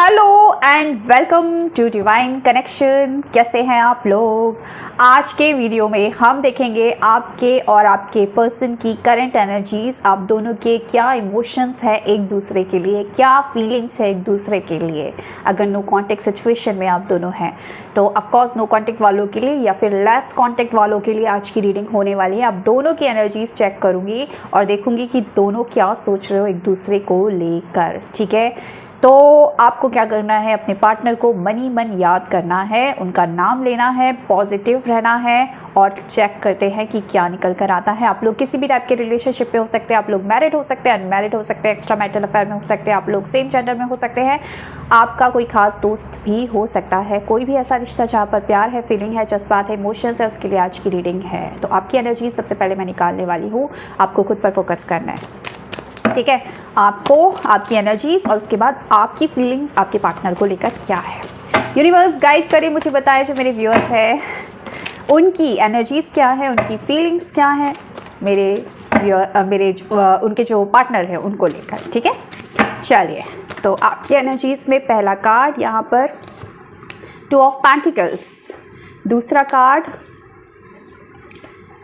Hello and welcome to divine connection. कैसे हैं आप लोग? आज के वीडियो में हम देखेंगे आपके और आपके पर्सन की करंट एनर्जीज, आप दोनों के क्या इमोशंस है एक दूसरे के लिए, क्या फीलिंग्स है एक दूसरे के लिए। अगर नो कांटेक्ट सिचुएशन में आप दोनों हैं तो ऑफकोर्स नो कांटेक्ट वालों के लिए या फिर लेस कांटेक्ट वालों के लिए आज की रीडिंग होने वाली है। आप दोनों की एनर्जीज चेक करूँगी और देखूँगी कि दोनों क्या सोच रहे हो एक दूसरे को लेकर। ठीक है, तो आपको क्या करना है, अपने पार्टनर को मनी मन याद करना है, उनका नाम लेना है, पॉजिटिव रहना है और चेक करते हैं कि क्या निकल कर आता है। आप लोग किसी भी टाइप के रिलेशनशिप पे हो सकते हैं, आप लोग मैरिड हो सकते हैं, अनमैरिड हो सकते हैं, एक्स्ट्रा मैरिटल अफेयर में हो सकते हैं, आप लोग सेम जेंडर में हो सकते हैं, आपका कोई खास दोस्त भी हो सकता है। कोई भी ऐसा रिश्ता जहाँ पर प्यार है, फीलिंग है, जज्बात है, इमोशंस है, उसके लिए आज की रीडिंग है। तो आपकी एनर्जी सबसे पहले मैं निकालने वाली हूँ, आपको खुद पर फोकस करना है। ठीक है, आपको आपकी एनर्जीज और उसके बाद आपकी फीलिंग्स आपके पार्टनर को लेकर क्या है। यूनिवर्स गाइड करे, मुझे बताए जो मेरे व्यूअर्स हैं उनकी एनर्जीज क्या है, उनकी फीलिंग्स क्या है उनके जो पार्टनर है उनको लेकर। ठीक है, चलिए तो आपकी एनर्जीज में पहला कार्ड यहाँ पर 2 ऑफ पेंटिकल्स, दूसरा card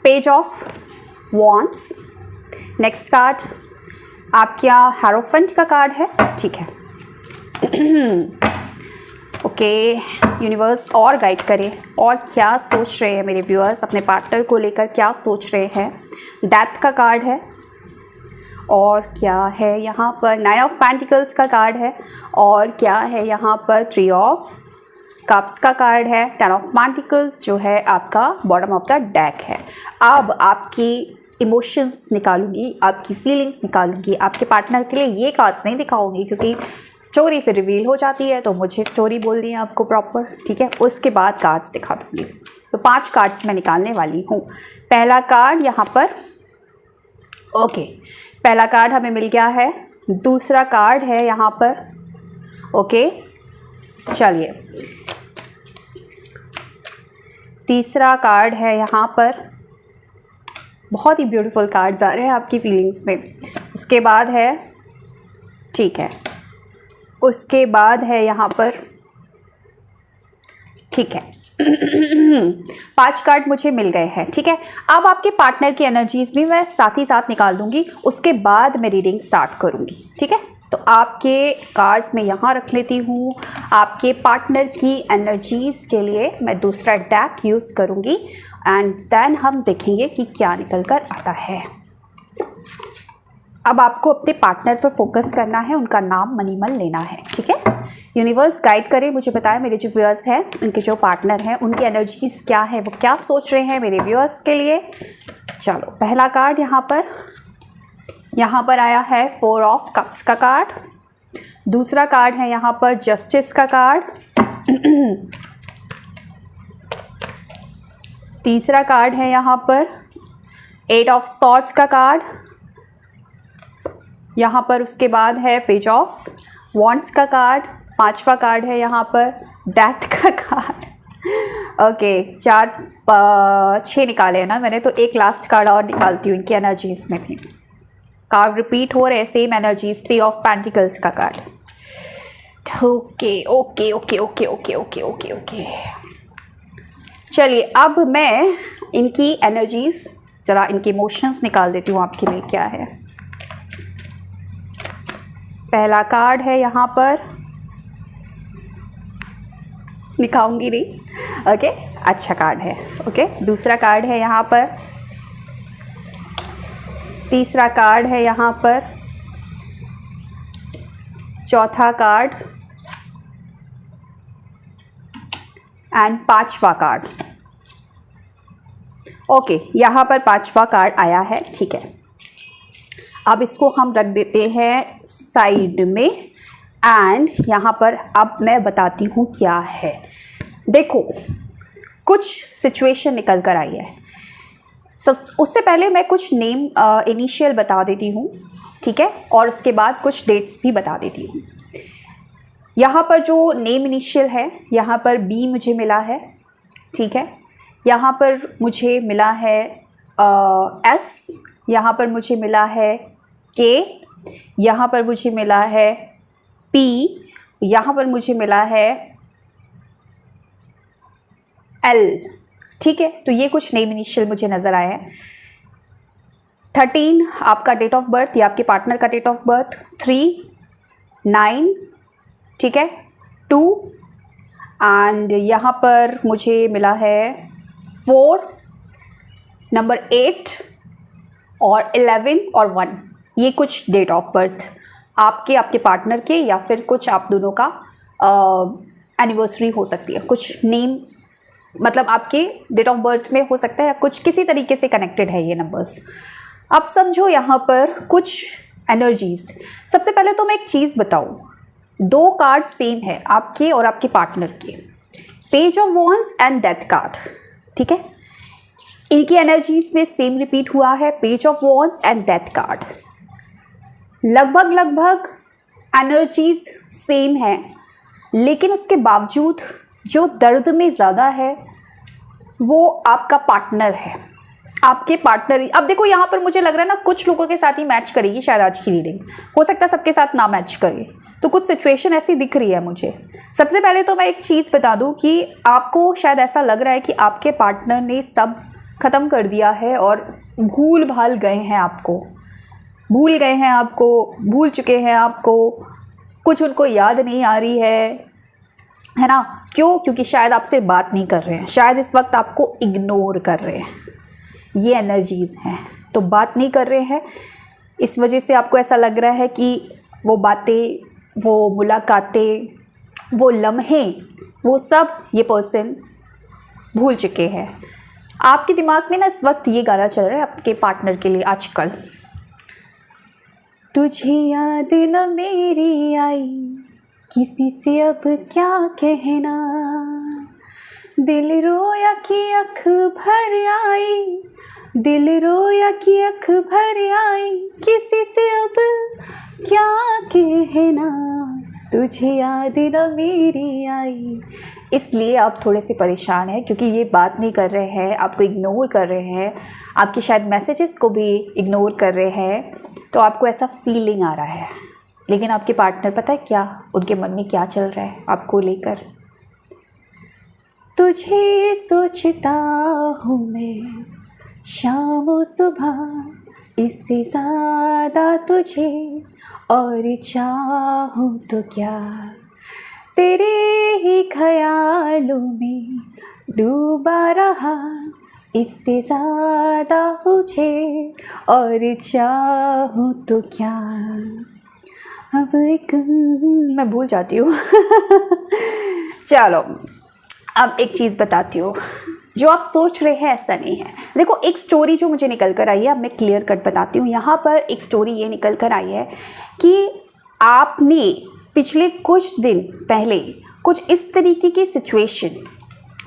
page of wands, next card आपका हेरोफेंट का कार्ड है। ठीक है ओके, यूनिवर्स और गाइड करें और क्या सोच रहे हैं मेरे व्यूअर्स अपने पार्टनर को लेकर, क्या सोच रहे हैं। डेथ का कार्ड है और क्या है यहाँ पर 9 ऑफ पेंटिकल्स का कार्ड है और क्या है यहाँ पर 3 ऑफ कप्स का कार्ड है, 10 ऑफ पेंटिकल्स जो है आपका बॉटम ऑफ द डेक है। अब आपकी इमोशंस निकालूंगी, आपकी फीलिंग्स निकालूंगी, आपके पार्टनर के लिए ये कार्ड्स नहीं दिखाऊंगी क्योंकि स्टोरी फिर रिवील हो जाती है, तो मुझे स्टोरी बोलनी है आपको प्रॉपर। ठीक है, उसके बाद कार्ड्स दिखा दूंगी। तो 5 कार्ड्स मैं निकालने वाली हूँ। पहला कार्ड यहाँ पर ओके, पहला कार्ड हमें मिल गया है, दूसरा कार्ड है यहाँ पर ओके, चलिए तीसरा कार्ड है यहाँ पर। बहुत ही ब्यूटीफुल कार्ड्स आ रहे हैं आपकी फीलिंग्स में। उसके बाद है, ठीक है, उसके बाद है यहाँ पर, ठीक है 5 कार्ड मुझे मिल गए हैं। ठीक है, अब आपके पार्टनर की एनर्जीज भी मैं साथ ही साथ निकाल दूंगी, उसके बाद मैं रीडिंग स्टार्ट करूंगी। ठीक है, तो आपके कार्ड्स मैं यहाँ रख लेती हूँ। आपके पार्टनर की एनर्जीज के लिए मैं दूसरा डेक यूज़ करूँगी एंड देन हम देखेंगे कि क्या निकल कर आता है। अब आपको अपने पार्टनर पर फोकस करना है, उनका नाम मनीमल लेना है। ठीक है, यूनिवर्स गाइड करे, मुझे बताए मेरे जो व्यूअर्स हैं उनके जो पार्टनर हैं उनकी एनर्जीज क्या है, वो क्या सोच रहे हैं मेरे व्यूअर्स के लिए। चलो पहला कार्ड यहाँ पर आया है 4 ऑफ कप्स का कार्ड, दूसरा कार्ड है यहाँ पर जस्टिस का कार्ड, तीसरा कार्ड है यहाँ पर 8 ऑफ सॉर्ड्स का कार्ड, यहाँ पर उसके बाद है पेज ऑफ वॉन्ड्स का कार्ड, 5वां कार्ड है यहाँ पर डेथ का कार्ड। ओके 6 निकाले हैं ना मैंने, तो एक लास्ट कार्ड और निकालती हूँ इनकी एनर्जीज में भी। कार्ड रिपीट हो रहे हैं, सेम एनर्जीज, 3 ऑफ पेंटिकल्स का card. Okay okay okay okay okay okay okay okay, चलिए अब मैं इनकी एनर्जीज, ज़रा इनके इमोशंस निकाल देती हूँ आपके लिए क्या है। पहला कार्ड है यहाँ पर, दिखाऊंगी नहीं ओके, अच्छा कार्ड है ओके। दूसरा कार्ड है यहाँ पर, तीसरा कार्ड है यहाँ पर, चौथा कार्ड एंड 5वां कार्ड। ओके, यहाँ पर 5वां कार्ड आया है। ठीक है, अब इसको हम रख देते हैं साइड में एंड यहाँ पर अब मैं बताती हूँ क्या है। देखो कुछ सिचुएशन निकल कर आई है, उससे पहले मैं कुछ नेम इनिशियल बता देती हूँ। ठीक है, और उसके बाद कुछ डेट्स भी बता देती हूँ। यहाँ पर जो नेम इनिशियल है, यहाँ पर बी मुझे मिला है। ठीक है, यहाँ पर मुझे मिला है एस, यहाँ पर मुझे मिला है के, यहाँ पर मुझे मिला है पी यहाँ पर मुझे मिला है एल, ठीक है। तो ये कुछ नेम इनिशियल मुझे नज़र आया है। 13 आपका डेट ऑफ बर्थ या आपके पार्टनर का डेट ऑफ बर्थ, 3, 9, ठीक है, 2 एंड यहाँ पर मुझे मिला है 4, नंबर 8 और 11 और 1। ये कुछ डेट ऑफ बर्थ आपके पार्टनर के या फिर कुछ आप दोनों का एनिवर्सरी हो सकती है। कुछ नेम मतलब आपके डेट ऑफ बर्थ में हो सकता है या कुछ किसी तरीके से कनेक्टेड है ये नंबर्स। आप समझो यहाँ पर कुछ एनर्जीज। सबसे पहले तो मैं एक चीज़ बताऊँ, 2 कार्ड सेम है आपके और आपके पार्टनर के, page of wands and death card, ठीक है। इनकी एनर्जीज में सेम रिपीट हुआ है, page of wands and death card. लगभग एनर्जीज सेम है, लेकिन उसके बावजूद जो दर्द में ज़्यादा है वो आपका पार्टनर है। आपके पार्टनर, अब देखो यहाँ पर मुझे लग रहा है ना कुछ लोगों के साथ ही मैच करेगी शायद आज की रीडिंग, हो सकता है सबके साथ ना मैच करे, तो कुछ सिचुएशन ऐसी दिख रही है मुझे। सबसे पहले तो मैं एक चीज़ बता दूँ कि आपको शायद ऐसा लग रहा है कि आपके पार्टनर ने सब ख़त्म कर दिया है और भूल भाल गए हैं आपको, भूल गए हैं आपको, भूल चुके हैं आपको, कुछ उनको याद नहीं आ रही है ना। क्यों? क्योंकि शायद आपसे बात नहीं कर रहे हैं, शायद इस वक्त आपको इग्नोर कर रहे हैं, ये एनर्जीज़ हैं। तो बात नहीं कर रहे हैं, इस वजह से आपको ऐसा लग रहा है कि वो बातें, वो मुलाकातें, वो लम्हे, वो सब ये पर्सन भूल चुके हैं। आपके दिमाग में ना इस वक्त ये गाना चल रहा है आपके पार्टनर के लिए आजकल, तुझे याद न मेरी आई, किसी से अब क्या कहना, दिल रोया कि अख भर आई, दिल रोया कि अख भर आई, किसी से अब क्या कहना, तुझे याद न मेरी आई। इसलिए आप थोड़े से परेशान हैं क्योंकि ये बात नहीं कर रहे हैं, आपको इग्नोर कर रहे हैं, आपके शायद मैसेजेस को भी इग्नोर कर रहे हैं, तो आपको ऐसा फीलिंग आ रहा है। लेकिन आपके पार्टनर पता है क्या, उनके मन में क्या चल रहा है आपको लेकर, तुझे सोचता हूँ मैं शाम सुबह, इससे ज़्यादा तुझे और चाहूँ तो क्या, तेरे ही ख्यालों में डूबा रहा, इससे ज़्यादा मुझे और चाहूँ तो क्या। अब एक मैं भूल जाती हूँ चलो अब एक चीज़ बताती हूँ, जो आप सोच रहे हैं ऐसा नहीं है। देखो एक स्टोरी जो मुझे निकल कर आई है, अब मैं क्लियर कट बताती हूँ। यहाँ पर एक स्टोरी ये निकल कर आई है कि आपने पिछले कुछ दिन पहले कुछ इस तरीके की सिचुएशन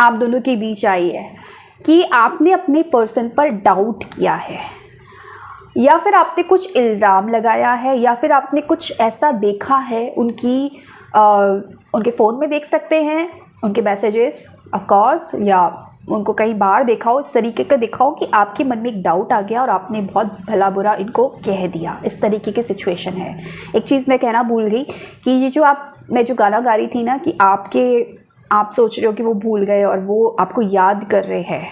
आप दोनों के बीच आई है कि आपने अपने पर्सन पर डाउट किया है, या फिर आपने कुछ इल्ज़ाम लगाया है, या फिर आपने कुछ ऐसा देखा है उनके फ़ोन में देख सकते हैं, उनके मैसेजेस ऑफ कोर्स, या उनको कहीं बाहर देखा हो, इस तरीके का देखा हो कि आपके मन में एक डाउट आ गया और आपने बहुत भला बुरा इनको कह दिया। इस तरीके की सिचुएशन है। एक चीज़ मैं कहना भूल गई कि ये जो मैं जो गाना गा रही थी ना कि आप सोच रहे हो कि वो भूल गए और वो आपको याद कर रहे हैं,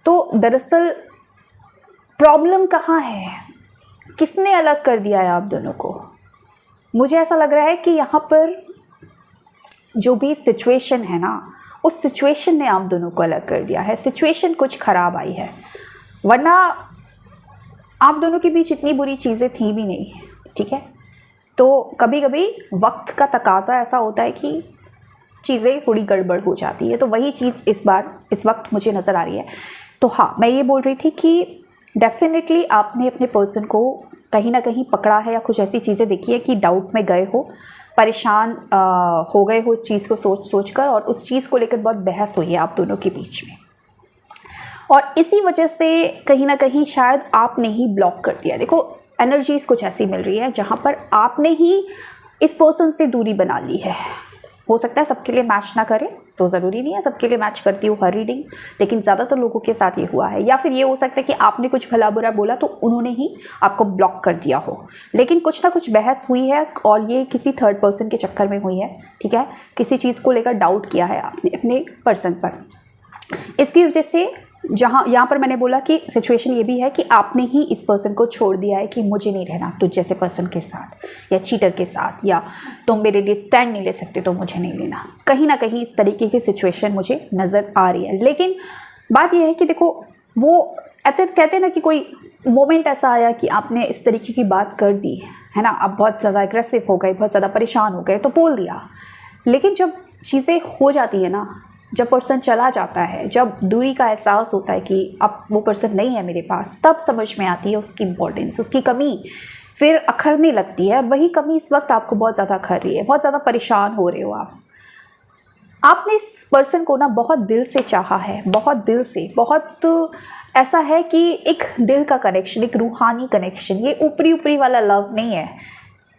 तो दरअसल प्रॉब्लम कहाँ है, किसने अलग कर दिया है आप दोनों को। मुझे ऐसा लग रहा है कि यहाँ पर जो भी सिचुएशन है ना, उस सिचुएशन ने आप दोनों को अलग कर दिया है। सिचुएशन कुछ ख़राब आई है, वरना आप दोनों के बीच इतनी बुरी चीज़ें थी भी नहीं, ठीक है। तो कभी कभी वक्त का तकाजा ऐसा होता है कि चीज़ें थोड़ी गड़बड़ हो जाती है, तो वही चीज़ इस वक्त मुझे नज़र आ रही है। तो हाँ, मैं ये बोल रही थी कि डेफिनेटली आपने अपने पर्सन को कहीं ना कहीं पकड़ा है, या कुछ ऐसी चीज़ें देखी है कि डाउट में गए हो, परेशान हो गए हो इस चीज़ को सोच कर, और उस चीज़ को लेकर बहुत बहस हुई है आप दोनों के बीच में, और इसी वजह से कहीं ना कहीं शायद आपने ही ब्लॉक कर दिया। देखो एनर्जीज़ कुछ ऐसी मिल रही है जहाँ पर आपने ही इस पर्सन से दूरी बना ली है, हो सकता है सबके लिए मैच ना करे, तो ज़रूरी नहीं है सबके लिए मैच करती हो हर रीडिंग, लेकिन ज़्यादातर लोगों के साथ ये हुआ है। या फिर ये हो सकता है कि आपने कुछ भला बुरा बोला तो उन्होंने ही आपको ब्लॉक कर दिया हो, लेकिन कुछ ना कुछ बहस हुई है और ये किसी थर्ड पर्सन के चक्कर में हुई है, ठीक है। किसी चीज़ को लेकर डाउट किया है आपने अपने पर्सन पर। इसकी वजह से यहाँ पर मैंने बोला कि सिचुएशन ये भी है कि आपने ही इस पर्सन को छोड़ दिया है कि मुझे नहीं रहना तुझ जैसे पर्सन के साथ या चीटर के साथ, या तुम मेरे लिए स्टैंड नहीं ले सकते तो मुझे नहीं लेना। कहीं ना कहीं इस तरीके की सिचुएशन मुझे नज़र आ रही है। लेकिन बात यह है कि देखो, वो कहते हैं ना कि कोई मोमेंट ऐसा आया कि आपने इस तरीके की बात कर दी है ना, आप बहुत ज़्यादा एग्रेसिव हो गए, बहुत ज़्यादा परेशान हो गए तो बोल दिया। लेकिन जब चीज़ें हो जाती है ना, जब पर्सन चला जाता है, जब दूरी का एहसास होता है कि अब वो पर्सन नहीं है मेरे पास, तब समझ में आती है उसकी इम्पोर्टेंस, उसकी कमी फिर अखरने लगती है। और वही कमी इस वक्त आपको बहुत ज़्यादा अखर रही है, बहुत ज़्यादा परेशान हो रहे हो आपने इस पर्सन को ना बहुत दिल से चाहा है, बहुत दिल से, बहुत ऐसा है कि एक दिल का कनेक्शन, एक रूहानी कनेक्शन। ये ऊपरी ऊपरी वाला लव नहीं है,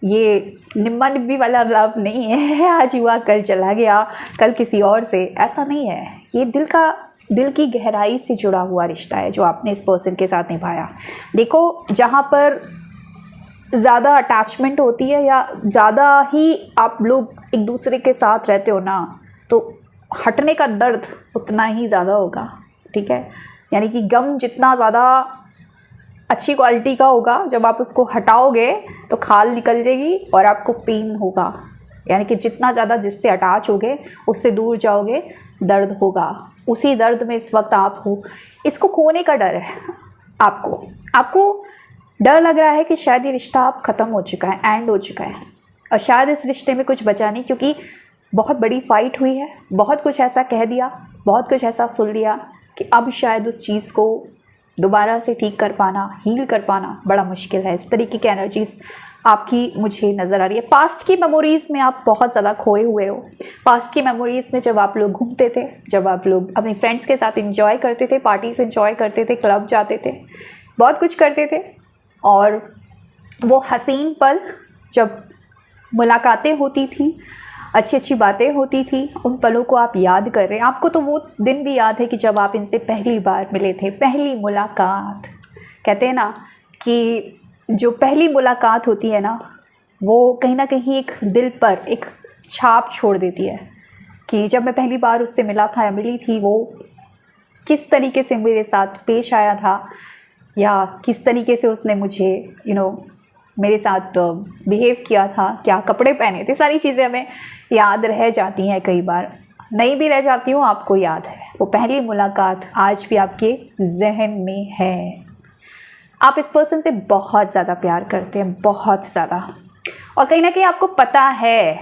ये निम्मा निब्बी वाला लव नहीं है, आज हुआ कल चला गया, कल किसी और से, ऐसा नहीं है। ये दिल की गहराई से जुड़ा हुआ रिश्ता है जो आपने इस पर्सन के साथ निभाया। देखो, जहाँ पर ज़्यादा अटैचमेंट होती है या ज़्यादा ही आप लोग एक दूसरे के साथ रहते हो ना, तो हटने का दर्द उतना ही ज़्यादा होगा, ठीक है। यानी कि गम जितना ज़्यादा अच्छी क्वालिटी का होगा, जब आप उसको हटाओगे तो खाल निकल जाएगी और आपको पेन होगा। यानी कि जितना ज़्यादा जिससे अटैच होगे, उससे दूर जाओगे, दर्द होगा। उसी दर्द में इस वक्त आप हो। इसको खोने का डर है आपको डर लग रहा है कि शायद ये रिश्ता अब ख़त्म हो चुका है, एंड हो चुका है, और शायद इस रिश्ते में कुछ बचा नहीं, क्योंकि बहुत बड़ी फाइट हुई है, बहुत कुछ ऐसा कह दिया, बहुत कुछ ऐसा सुन लिया कि अब शायद उस चीज़ को दोबारा से ठीक कर पाना, हील कर पाना बड़ा मुश्किल है। इस तरीके की एनर्जीज आपकी मुझे नज़र आ रही है। पास्ट की मेमोरीज़ में आप बहुत ज़्यादा खोए हुए हो। पास्ट की मेमोरीज़ में जब आप लोग घूमते थे, जब आप लोग अपने फ्रेंड्स के साथ एंजॉय करते थे, पार्टीज एंजॉय करते थे, क्लब जाते थे, बहुत कुछ करते थे, और वो हसीन पल जब मुलाकातें होती थी, अच्छी अच्छी बातें होती थी, उन पलों को आप याद कर रहे हैं। आपको तो वो दिन भी याद है कि जब आप इनसे पहली बार मिले थे, पहली मुलाकात। कहते हैं ना कि जो पहली मुलाकात होती है ना, वो कहीं ना कहीं एक दिल पर एक छाप छोड़ देती है कि जब मैं पहली बार उससे मिला था या मिली थी, वो किस तरीके से मेरे साथ पेश आया था, या किस तरीके से उसने मुझे मेरे साथ बिहेव किया था, क्या कपड़े पहने थे। सारी चीज़ें हमें याद रह जाती हैं, कई बार नहीं भी रह जाती हूँ, आपको याद है। वो पहली मुलाकात आज भी आपके जहन में है। आप इस पर्सन से बहुत ज़्यादा प्यार करते हैं, बहुत ज़्यादा, और कहीं ना कहीं आपको पता है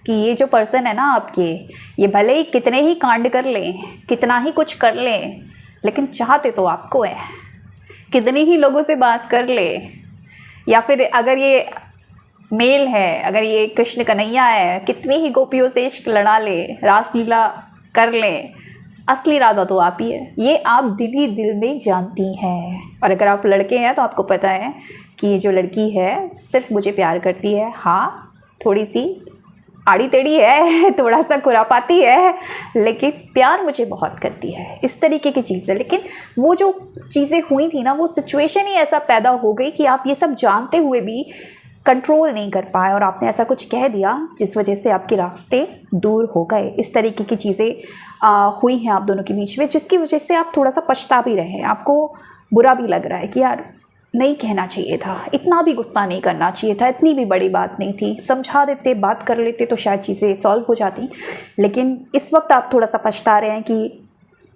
कि ये जो पर्सन है ना आपके, ये भले ही कितने ही कांड कर लें, कितना ही कुछ कर लें, लेकिन चाहते तो आपको है। कितने ही लोगों से बात कर ले, या फिर अगर ये मेल है, अगर ये कृष्ण कन्हैया है, कितनी ही गोपियों से इश्क लड़ा ले, रासलीला कर ले, असली इरादा तो आप ही है। ये आप दिल ही दिल में जानती हैं। और अगर आप लड़के हैं तो आपको पता है कि ये जो लड़की है सिर्फ मुझे प्यार करती है। हाँ, थोड़ी सी आड़ी टेढ़ी है, थोड़ा सा खुरापाती है, लेकिन प्यार मुझे बहुत करती है। इस तरीके की चीज़ है। लेकिन वो जो चीज़ें हुई थी ना, वो सिचुएशन ही ऐसा पैदा हो गई कि आप ये सब जानते हुए भी कंट्रोल नहीं कर पाए, और आपने ऐसा कुछ कह दिया जिस वजह से आपके रास्ते दूर हो गए। इस तरीके की चीज़ें हुई हैं आप दोनों के बीच में, जिसकी वजह से आप थोड़ा सा पछता भी रहे। आपको बुरा भी लग रहा है कि यार नहीं कहना चाहिए था, इतना भी गुस्सा नहीं करना चाहिए था, इतनी भी बड़ी बात नहीं थी, समझा देते, बात कर लेते तो शायद चीज़ें सॉल्व हो जाती। लेकिन इस वक्त आप थोड़ा सा पछता रहे हैं कि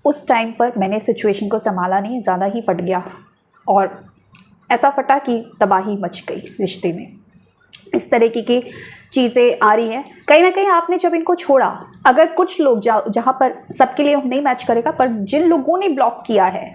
उस टाइम पर मैंने सिचुएशन को संभाला नहीं, ज़्यादा ही फट गया, और ऐसा फटा कि तबाही मच गई रिश्ते में। इस तरीके की चीज़ें आ रही हैं। कहीं ना कहीं आपने जब इनको छोड़ा, अगर कुछ लोग जहाँ पर सबके लिए नहीं मैच करेगा, पर जिन लोगों ने ब्लॉक किया है,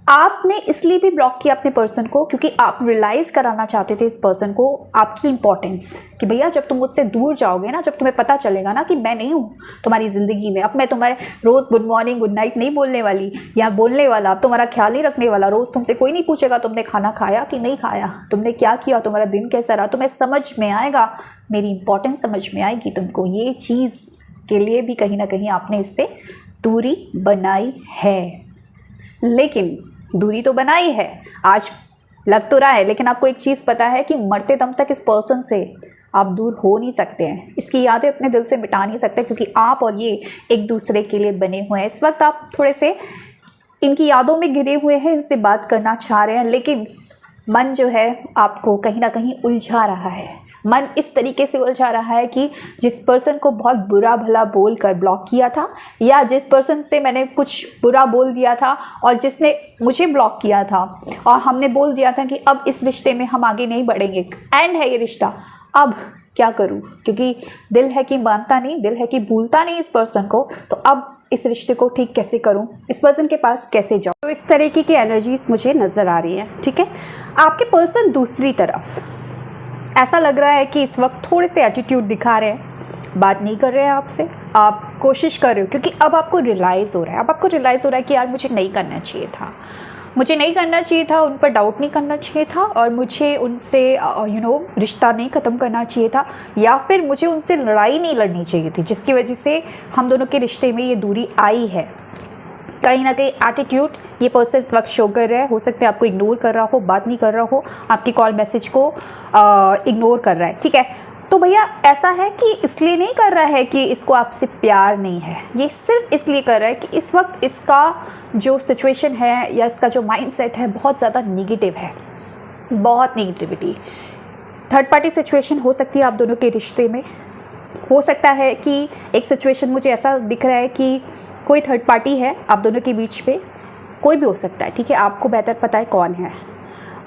आपने इसलिए भी ब्लॉक किया अपने पर्सन को क्योंकि आप रियलाइज़ कराना चाहते थे इस पर्सन को आपकी इंपॉर्टेंस, कि भैया जब तुम मुझसे दूर जाओगे ना, जब तुम्हें पता चलेगा ना कि मैं नहीं हूँ तुम्हारी ज़िंदगी में, अब मैं तुम्हारे रोज़ गुड मॉर्निंग गुड नाइट नहीं बोलने वाली या बोलने वाला, अब तुम्हारा ख्याल नहीं रखने वाला, रोज़ तुमसे कोई नहीं पूछेगा तुमने खाना खाया कि नहीं खाया, तुमने क्या किया, तुम्हारा दिन कैसा रहा, तुम्हें समझ में आएगा, मेरी इंपॉर्टेंस समझ में आएगी तुमको। ये चीज़ के लिए भी कहीं ना कहीं आपने इससे दूरी बनाई है। लेकिन दूरी तो बनाई है, आज लग तो रहा है, लेकिन आपको एक चीज़ पता है कि मरते दम तक इस पर्सन से आप दूर हो नहीं सकते हैं, इसकी यादें अपने दिल से मिटा नहीं सकते, क्योंकि आप और ये एक दूसरे के लिए बने हुए हैं। इस वक्त आप थोड़े से इनकी यादों में घिरे हुए हैं, इनसे बात करना चाह रहे हैं, लेकिन मन जो है आपको कहीं ना कहीं उलझा रहा है। मन इस तरीके से उलझा रहा है कि जिस पर्सन को बहुत बुरा भला बोल कर ब्लॉक किया था, या जिस पर्सन से मैंने कुछ बुरा बोल दिया था और जिसने मुझे ब्लॉक किया था, और हमने बोल दिया था कि अब इस रिश्ते में हम आगे नहीं बढ़ेंगे, एंड है ये रिश्ता, अब क्या करूं? क्योंकि दिल है कि मानता नहीं, दिल है कि भूलता नहीं इस पर्सन को, तो अब इस रिश्ते को ठीक कैसे करूं, इस पर्सन के पास कैसे जाऊं? तो इस तरीके की एनर्जीज मुझे नज़र आ रही हैं। ठीक है, आपके पर्सन दूसरी तरफ ऐसा लग रहा है कि इस वक्त थोड़े से एटीट्यूड दिखा रहे हैं, बात नहीं कर रहे हैं आपसे, आप कोशिश कर रहे हो, क्योंकि अब आपको रियलाइज़ हो रहा है, अब आपको रियलाइज़ हो रहा है कि यार मुझे नहीं करना चाहिए था, मुझे नहीं करना चाहिए था, उन पर डाउट नहीं करना चाहिए था, और मुझे उनसे रिश्ता नहीं ख़त्म करना चाहिए था, या फिर मुझे उनसे लड़ाई नहीं लड़नी चाहिए थी, जिसकी वजह से हम दोनों के रिश्ते में ये दूरी आई है। कहीं ना कहीं एटीट्यूड ये पर्सन इस वक्त शो कर रहा है। हो सकता है आपको इग्नोर कर रहा हो, बात नहीं कर रहा हो, आपकी कॉल मैसेज को इग्नोर कर रहा है। ठीक है, तो भैया ऐसा है कि इसलिए नहीं कर रहा है कि इसको आपसे प्यार नहीं है, ये सिर्फ इसलिए कर रहा है कि इस वक्त इसका जो सिचुएशन है या इसका जो माइंडसेट है बहुत ज़्यादा नेगेटिव है, बहुत नेगेटिविटी। थर्ड पार्टी सिचुएशन हो सकती है आप दोनों के रिश्ते में। हो सकता है कि एक सिचुएशन मुझे ऐसा दिख रहा है कि कोई थर्ड पार्टी है आप दोनों के बीच में, कोई भी हो सकता है। ठीक है, आपको बेहतर पता है कौन है,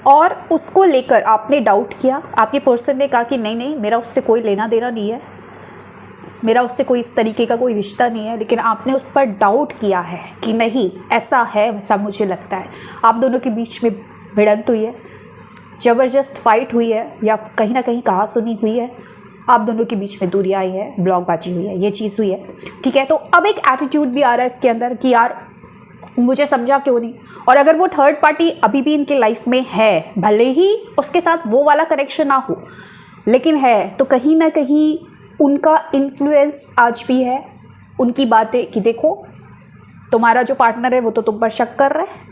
और उसको लेकर आपने डाउट किया, आपके पर्सन ने कहा कि नहीं नहीं मेरा उससे कोई लेना देना नहीं है, मेरा उससे कोई इस तरीके का कोई रिश्ता नहीं है, लेकिन आपने उस पर डाउट किया है कि नहीं ऐसा है, वैसा मुझे लगता है। आप दोनों के बीच में भिड़ंत हुई है, ज़बरदस्त फाइट हुई है, या कहीं ना कहीं कहा सुनी हुई है, आप दोनों के बीच में दूरी आई है, ब्लॉकबाजी हुई है, ये चीज़ हुई है। ठीक है, तो अब एक एटीट्यूड भी आ रहा है इसके अंदर कि यार मुझे समझा क्यों नहीं। और अगर वो थर्ड पार्टी अभी भी इनके लाइफ में है, भले ही उसके साथ वो वाला कनेक्शन ना हो, लेकिन है, तो कहीं ना कहीं उनका इन्फ्लुएंस आज भी है, उनकी बातें कि देखो तुम्हारा जो पार्टनर है वो तो तुम पर शक कर रहा है,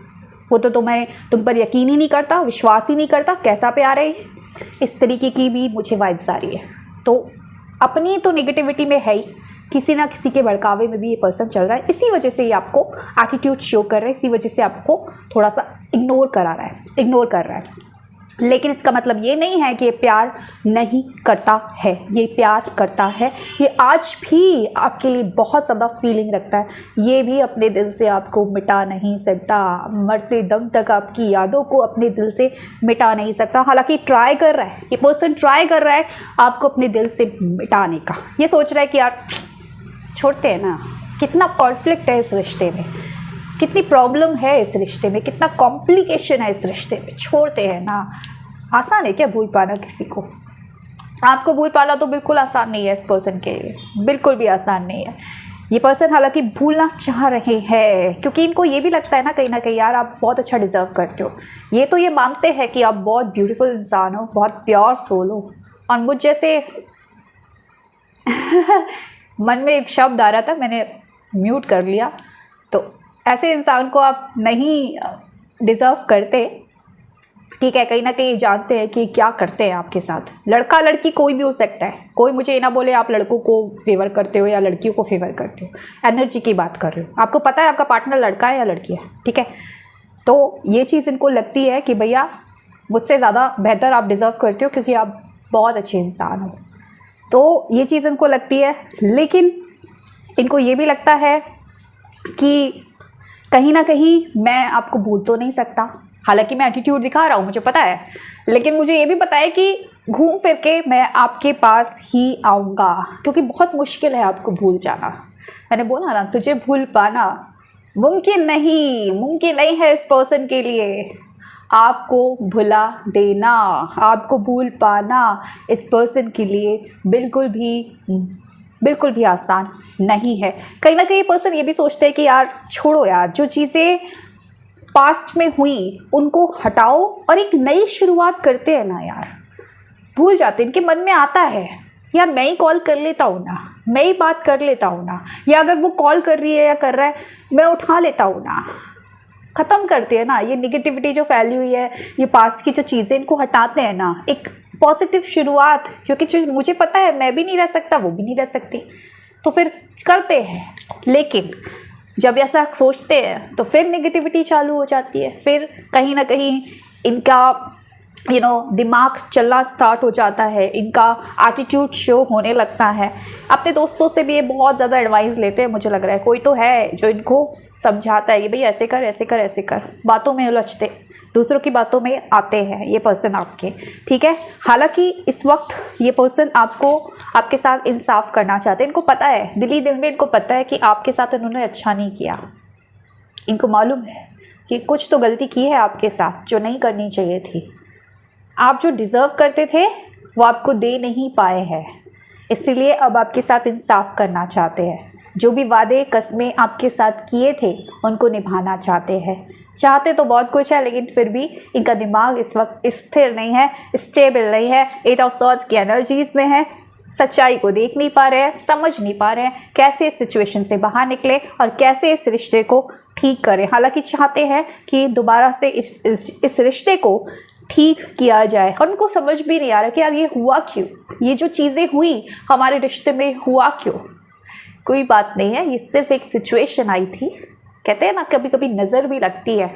वो तो तुम पर यकीन ही नहीं करता, विश्वास ही नहीं करता, कैसा प्यार है। इस तरीके की भी मुझे वाइब्स आ रही है। तो अपनी तो नेगेटिविटी में है ही, किसी ना किसी के भड़कावे में भी ये पर्सन चल रहा है, इसी वजह से ये आपको एटीट्यूड शो कर रहा है, इसी वजह से आपको थोड़ा सा इग्नोर कर रहा है। लेकिन इसका मतलब ये नहीं है कि ये प्यार नहीं करता है, ये प्यार करता है, ये आज भी आपके लिए बहुत ज़्यादा फीलिंग रखता है, ये भी अपने दिल से आपको मिटा नहीं सकता, मरते दम तक आपकी यादों को अपने दिल से मिटा नहीं सकता। हालांकि ट्राई कर रहा है, ये पर्सन ट्राई कर रहा है आपको अपने दिल से मिटाने का। ये सोच रहा है कि यार छोड़ते हैं ना, कितना कॉन्फ्लिक्ट है इस रिश्ते में, कितनी प्रॉब्लम है इस रिश्ते में, कितना कॉम्प्लिकेशन है इस रिश्ते में, छोड़ते हैं ना। आसान है क्या भूल पाना किसी को? आपको भूल पाना तो बिल्कुल आसान नहीं है इस पर्सन के लिए, बिल्कुल भी आसान नहीं है। ये पर्सन हालांकि भूलना चाह रहे हैं, क्योंकि इनको ये भी लगता है ना कहीं यार आप बहुत अच्छा डिज़र्व करते हो। ये तो ये मानते हैं कि आप बहुत ब्यूटीफुल इंसान हो, बहुत प्योर सोल हो, और मुझ जैसे मन में एक शब्द आ रहा था, मैंने म्यूट कर लिया। तो ऐसे इंसान को आप नहीं डिज़र्व करते। ठीक है, कहीं ना कहीं जानते हैं कि क्या करते हैं आपके साथ। लड़का लड़की कोई भी हो सकता है, कोई मुझे ये ना बोले आप लड़कों को फेवर करते हो या लड़कियों को फेवर करते हो। एनर्जी की बात कर रहे हो, आपको पता है आपका पार्टनर लड़का है या लड़की है। ठीक है, तो ये चीज़ इनको लगती है कि भैया मुझसे ज़्यादा बेहतर आप डिज़र्व करते हो, क्योंकि आप बहुत अच्छे इंसान हो। तो ये चीज़ इनको लगती है, लेकिन इनको ये भी लगता है कि कहीं ना कहीं मैं आपको भूल तो नहीं सकता। हालांकि मैं एटीट्यूड दिखा रहा हूँ, मुझे पता है, लेकिन मुझे ये भी पता है कि घूम फिर के मैं आपके पास ही आऊँगा, क्योंकि बहुत मुश्किल है आपको भूल जाना। मैंने बोला ना, तुझे भूल पाना मुमकिन नहीं है इस पर्सन के लिए। आपको भुला देना, आपको भूल पाना इस पर्सन के लिए बिल्कुल भी आसान नहीं है। कहीं ना कहीं पर्सन ये भी सोचते हैं कि यार छोड़ो यार, जो चीज़ें पास्ट में हुई उनको हटाओ और एक नई शुरुआत करते हैं ना यार। भूल जाते हैं, इनके मन में आता है यार मैं ही कॉल कर लेता हूँ ना, मैं ही बात कर लेता हूँ ना, या अगर वो कॉल कर रही है या कर रहा है मैं उठा लेता हूँ ना। ख़त्म करते हैं ना ये निगेटिविटी जो फैली हुई है, ये पास्ट की जो चीज़ें, इनको हटाते हैं ना। एक पॉजिटिव शुरुआत, क्योंकि जो मुझे पता है मैं भी नहीं रह सकता, वो भी नहीं रह सकती, तो फिर करते हैं। लेकिन जब ऐसा सोचते हैं तो फिर नेगेटिविटी चालू हो जाती है, फिर कहीं ना कहीं इनका दिमाग चलना स्टार्ट हो जाता है, इनका एटीट्यूड शो होने लगता है। अपने दोस्तों से भी ये बहुत ज़्यादा एडवाइस लेते हैं, मुझे लग रहा है कोई तो है जो इनको समझाता है, ये भाई ऐसे कर ऐसे कर ऐसे कर। बातों में उलझते, दूसरों की बातों में आते हैं ये पर्सन आपके, ठीक है। हालांकि इस वक्त ये पर्सन आपके साथ इंसाफ करना चाहते हैं। इनको पता है, दिली दिल में इनको पता है कि आपके साथ इन्होंने अच्छा नहीं किया। इनको मालूम है कि कुछ तो गलती की है आपके साथ जो नहीं करनी चाहिए थी। आप जो डिज़र्व करते थे वो आपको दे नहीं पाए हैं, इसीलिए अब आपके साथ इंसाफ करना चाहते हैं। जो भी वादे कस्में आपके साथ किए थे उनको निभाना चाहते हैं। चाहते तो बहुत कुछ है, लेकिन फिर भी इनका दिमाग इस वक्त स्थिर नहीं है, स्टेबल नहीं है, 8 ऑफ सॉर्ड्स की एनर्जीज में है। सच्चाई को देख नहीं पा रहे हैं, समझ नहीं पा रहे हैं कैसे इस सिचुएशन से बाहर निकले और कैसे इस रिश्ते को ठीक करें। हालांकि चाहते हैं कि दोबारा से इस रिश्ते को ठीक किया जाए, और उनको समझ भी नहीं आ रहा कि यार ये हुआ क्यों, ये जो चीज़ें हुई हमारे रिश्ते में हुआ क्यों। कोई बात नहीं है, ये सिर्फ एक सिचुएशन आई थी। कहते हैं ना कभी कभी नज़र भी लगती है,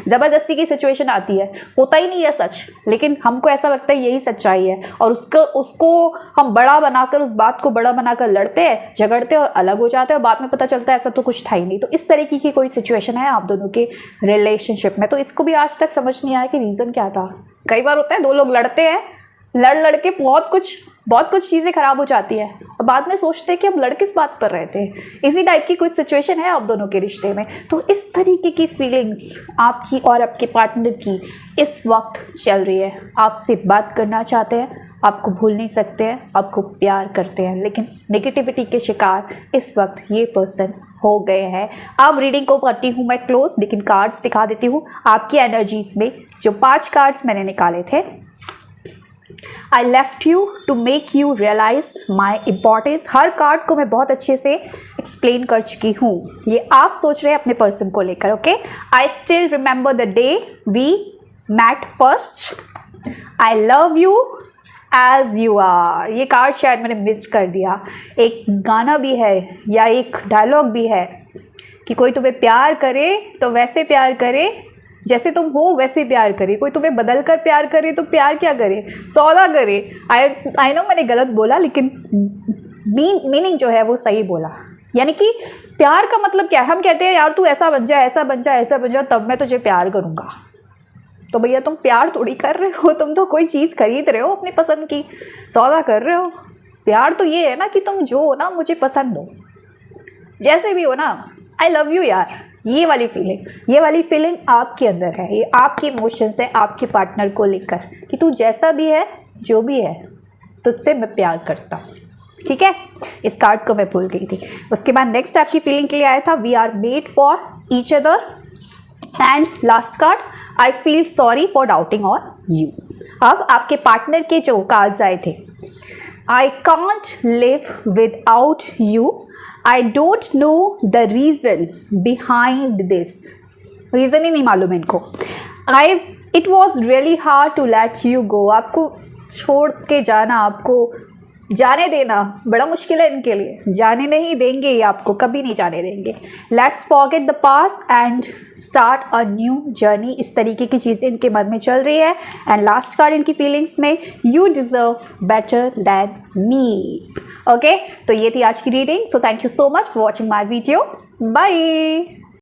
ज़बरदस्ती की सिचुएशन आती है, होता ही नहीं है सच, लेकिन हमको ऐसा लगता है यही सच्चाई है, और उसको हम बड़ा बनाकर, उस बात को बड़ा बनाकर लड़ते हैं, झगड़ते हैं और अलग हो जाते हैं, और बाद में पता चलता है ऐसा तो कुछ था ही नहीं। तो इस तरीके की कोई सिचुएशन है आप दोनों के रिलेशनशिप में। तो इसको भी आज तक समझ नहीं आया कि रीज़न क्या था। कई बार होता है दो लोग लड़ते हैं, लड़ के बहुत कुछ चीज़ें खराब हो जाती है, और बाद में सोचते हैं कि हम लड़ किस बात पर रहे थे। इसी टाइप की कुछ सिचुएशन है आप दोनों के रिश्ते में। तो इस तरीके की फीलिंग्स आपकी और आपके पार्टनर की इस वक्त चल रही है। आपसे बात करना चाहते हैं, आपको भूल नहीं सकते हैं, आपको प्यार करते हैं, लेकिन नेगेटिविटी के शिकार इस वक्त ये पर्सन हो गए हैं। अब रीडिंग को करती हूँ मैं क्लोज, लेकिन कार्ड्स दिखा देती हूँ आपकी एनर्जीज में। जो 5 कार्ड्स मैंने निकाले थे, I left you to make you realize my importance। Her card को मैं बहुत अच्छे से एक्सप्लेन कर चुकी हूँ। ये आप सोच रहे हैं अपने पर्सन को लेकर, okay. I still remember the day we met first। I love you as you are। ये कार्ड शायद मैंने मिस कर दिया। एक गाना भी है या एक डायलॉग भी है कि कोई तुम्हें प्यार करे तो वैसे प्यार करे जैसे तुम हो वैसे प्यार करे, कोई तुम्हें बदल कर प्यार करे तो प्यार क्या करे, सौदा करे। आई नो मैंने गलत बोला, लेकिन मीनिंग जो है वो सही बोला। यानी कि प्यार का मतलब क्या है, हम कहते हैं यार तू ऐसा बन जा, ऐसा बन जा, ऐसा बन जा, तब मैं तुझे प्यार करूँगा। तो भैया तुम प्यार थोड़ी कर रहे हो, तुम तो कोई चीज़ खरीद रहे हो अपनी पसंद की, सौदा कर रहे हो। प्यार तो ये है ना कि तुम जो हो ना मुझे पसंद हो, जैसे भी हो ना। आई लव यू यार, ये वाली फीलिंग आपके अंदर है। ये आपके इमोशंस है आपके पार्टनर को लेकर कि तू जैसा भी है, जो भी है, तुझसे मैं प्यार करता हूँ, ठीक है। इस कार्ड को मैं भूल गई थी। उसके बाद नेक्स्ट आपकी फीलिंग के लिए आया था we are made for each other. And last card, I feel sorry for doubting on you. अब आपके पार्टनर के जो कार्ड्स आए थे, I can't live without you, I don't know the reason behind this. Reason ही नहीं मालूम इनको। It was really hard to let you go. आपको छोड़ के जाना, आपको जाने देना बड़ा मुश्किल है इनके लिए। जाने नहीं देंगे ये आपको, कभी नहीं जाने देंगे। Let's forget the past and start a new journey. इस तरीके की चीज़ें इनके मन में चल रही है। एंड लास्ट कार्ड इनकी फीलिंग्स में, you deserve better than me. Okay, तो ये थी आज की reading. So thank you so much for watching my video. Bye.